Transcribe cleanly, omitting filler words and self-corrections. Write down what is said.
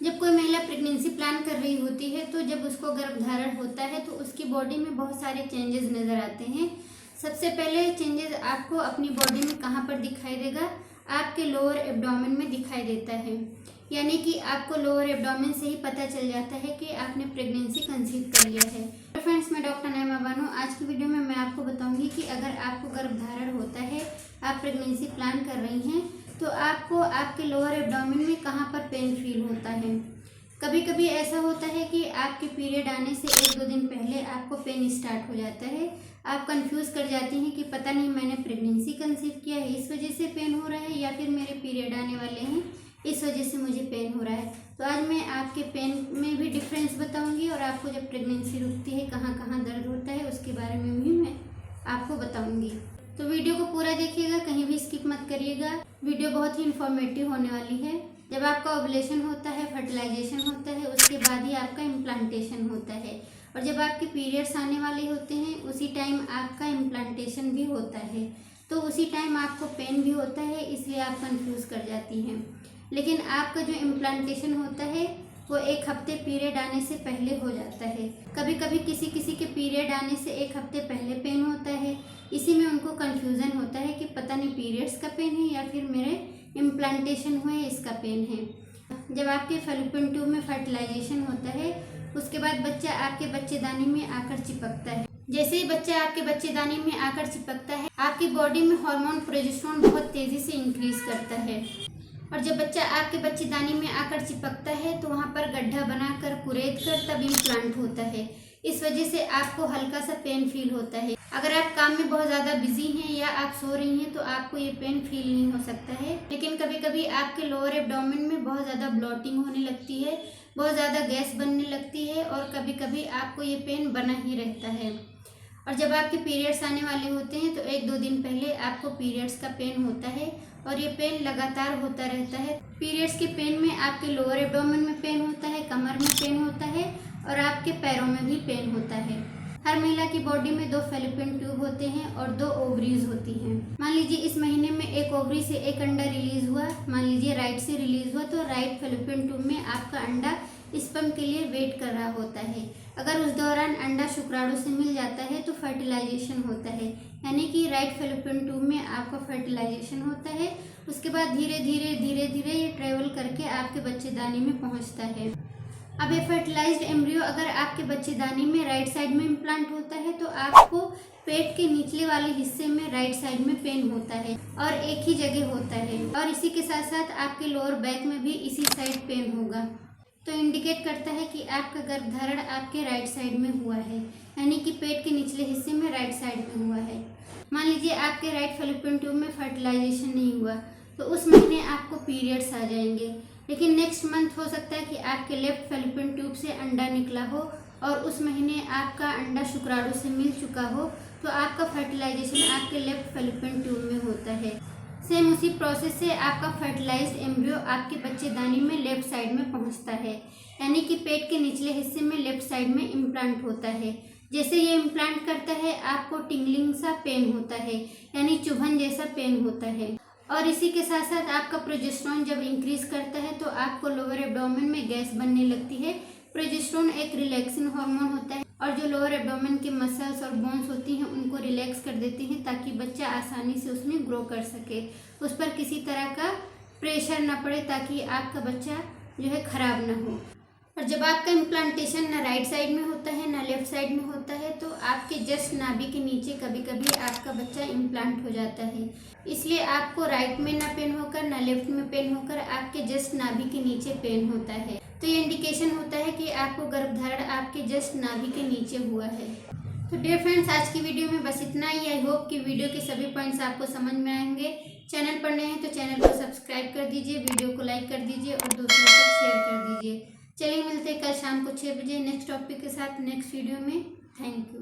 जब कोई महिला प्रेगनेंसी प्लान कर रही होती है तो जब उसको गर्भधारण होता है तो उसकी बॉडी में बहुत सारे चेंजेस नज़र आते हैं। सबसे पहले चेंजेस आपको अपनी बॉडी में कहाँ पर दिखाई देगा, आपके लोअर एब्डोमेन में दिखाई देता है। यानी कि आपको लोअर एब्डोमेन से ही पता चल जाता है कि आपने प्रेगनेंसी कंसीव कर लिया है। तो फ्रेंड्स, मैं डॉक्टर नईमा बानो आज की वीडियो में मैं आपको बताऊंगी कि अगर आपको गर्भधारण होता है, आप प्रेगनेंसी प्लान कर रही हैं, तो आपको आपके लोअर एब्डोमेन में कहाँ पर पेन फील होता है। कभी कभी ऐसा होता है कि आपके पीरियड आने से 1-2 दिन पहले आपको पेन स्टार्ट हो जाता है। आप कंफ्यूज कर जाती हैं कि पता नहीं मैंने प्रेगनेंसी कंसीव किया है इस वजह से पेन हो रहा है, या फिर मेरे पीरियड आने वाले हैं इस वजह से मुझे पेन हो रहा है। तो आज मैं आपके पेन में भी डिफरेंस बताऊंगी और आपको जब प्रेगनेंसी रुकती है कहाँ कहाँ दर्द होता है उसके बारे में भी मैं आपको बताऊंगी। तो वीडियो को पूरा देखिएगा, कहीं भी स्किप मत करिएगा। वीडियो बहुत ही इन्फॉर्मेटिव होने वाली है। जब आपका ओवुलेशन होता है, फर्टिलाइजेशन होता है, उसके बाद ही आपका इम्प्लांटेशन होता है। और जब आपके पीरियड्स आने वाले होते हैं उसी टाइम आपका इम्प्लांटेशन भी होता है। तो उसी टाइम आपको पेन भी होता है, इसलिए आप कंफ्यूज कर जाती हैं। लेकिन आपका जो इम्प्लांटेशन होता है वो 1 हफ्ते पीरियड आने से पहले हो जाता है। कभी कभी किसी किसी के पीरियड आने से 1 हफ्ते पहले पेन होता है। इसी में उनको कंफ्यूजन होता है कि पता नहीं पीरियड्स का पेन है या फिर मेरे इम्प्लांटेशन हुए इसका पेन है। जब आपके फैलोपियन ट्यूब में फर्टिलाइजेशन होता है उसके बाद बच्चा आपके बच्चेदानी में आकर चिपकता है। जैसे ही बच्चा आपके बच्चेदानी में आकर चिपकता है, आपकी बॉडी में हार्मोन प्रोजेस्टेरोन बहुत तेजी से इंक्रीज करता है। और जब बच्चा आपके बच्चेदानी में आकर चिपकता है तो वहाँ पर गड्ढा बनाकर कुरेद कर तब इम्प्लांट होता है। इस वजह से आपको हल्का सा पेन फील होता है। अगर आप काम में बहुत ज़्यादा बिजी हैं या आप सो रही हैं तो आपको ये पेन फील नहीं हो सकता है। लेकिन कभी कभी आपके लोअर एब्डोमेन में बहुत ज़्यादा ब्लॉटिंग होने लगती है, बहुत ज़्यादा गैस बनने लगती है और कभी कभी आपको ये पेन बना ही रहता है। और जब आपके पीरियड्स आने वाले होते हैं तो 1-2 दिन पहले आपको पीरियड्स का पेन होता है और ये पेन लगातार होता रहता है। पीरियड्स के पेन में आपके लोअर एब्डोमेन में पेन होता है, कमर में पेन होता है और आपके पैरों में भी पेन होता है। हर महिला की बॉडी में 2 फैलोपियन ट्यूब होते हैं और 2 ओवरीज होती हैं। मान लीजिए इस महीने में एक ओवरी से एक अंडा रिलीज हुआ, मान लीजिए राइट से रिलीज हुआ, तो राइट फैलोपियन ट्यूब में आपका अंडा स्पर्म के लिए वेट कर रहा होता है। अगर उस दौरान अंडा शुक्राणु से मिल जाता है तो फर्टिलाइजेशन होता है, यानी कि राइट फैलोपियन ट्यूब में आपका फर्टिलाइजेशन होता है। उसके बाद धीरे धीरे ये ट्रेवल करके आपके बच्चेदानी में पहुंचता है। अब ये फर्टिलाइज्ड एम्ब्रियो अगर आपके बच्चेदानी में राइट साइड में इम्प्लांट होता है तो आपको पेट के निचले वाले हिस्से में राइट साइड में पेन होता है और एक ही जगह होता है। और इसी के साथ साथ आपके लोअर बैक में भी इसी साइड पेन होगा। तो इंडिकेट करता है कि आपका गर्भधारण आपके राइट साइड में हुआ है, यानी कि पेट के निचले हिस्से में राइट साइड में हुआ है। मान लीजिए आपके राइट फैलोपियन ट्यूब में फर्टिलाइजेशन नहीं हुआ तो उस महीने आपको पीरियड्स आ जाएंगे। लेकिन नेक्स्ट मंथ हो सकता है कि आपके लेफ्ट फैलोपियन ट्यूब से अंडा निकला हो और उस महीने आपका अंडा शुक्राणु से मिल चुका हो, तो आपका फर्टिलाइजेशन आपके लेफ्ट फैलोपियन ट्यूब में होता है। सेम उसी प्रोसेस से आपका फर्टिलाइज्ड एम्ब्रियो आपके बच्चेदानी में लेफ्ट साइड में पहुंचता है, यानी कि पेट के निचले हिस्से में लेफ्ट साइड में इम्प्लांट होता है। जैसे ये इम्प्लांट करता है आपको टिंगलिंग सा पेन होता है, यानी चुभन जैसा पेन होता है। और इसी के साथ साथ आपका प्रोजेस्टेरोन जब इंक्रीज करता है तो आपको लोअर एब्डोमेन में गैस बनने लगती है। प्रोजेस्टेरोन एक रिलैक्सिंग हार्मोन होता है और जो लोअर एब्डोमेन के मसल्स और बोन्स होती हैं उनको रिलैक्स कर देते हैं ताकि बच्चा आसानी से उसमें ग्रो कर सके, उस पर किसी तरह का प्रेशर ना पड़े ताकि आपका बच्चा जो है खराब ना हो। और जब आपका इम्प्लांटेशन ना राइट साइड में होता है ना लेफ्ट साइड में होता है तो आपके जस्ट नाभि के नीचे कभी कभी आपका बच्चा इम्प्लांट हो जाता है। इसलिए आपको राइट में ना पेन होकर ना लेफ्ट में पेन होकर आपके जस्ट नाभि के नीचे पेन होता है। तो ये इंडिकेशन होता है कि आपको गर्भधारण आपके जस्ट नाभि के नीचे हुआ है। तो डियर फ्रेंड्स, आज की वीडियो में बस इतना ही। आई होप कि वीडियो के सभी पॉइंट्स आपको समझ में आएंगे। चैनल पर नए हैं तो चैनल को सब्सक्राइब कर दीजिए, वीडियो को लाइक कर दीजिए और दूसरों तक शेयर कर दीजिए। चलिए मिलते हैं कल शाम को 6 बजे नेक्स्ट टॉपिक के साथ नेक्स्ट वीडियो में। Thank you.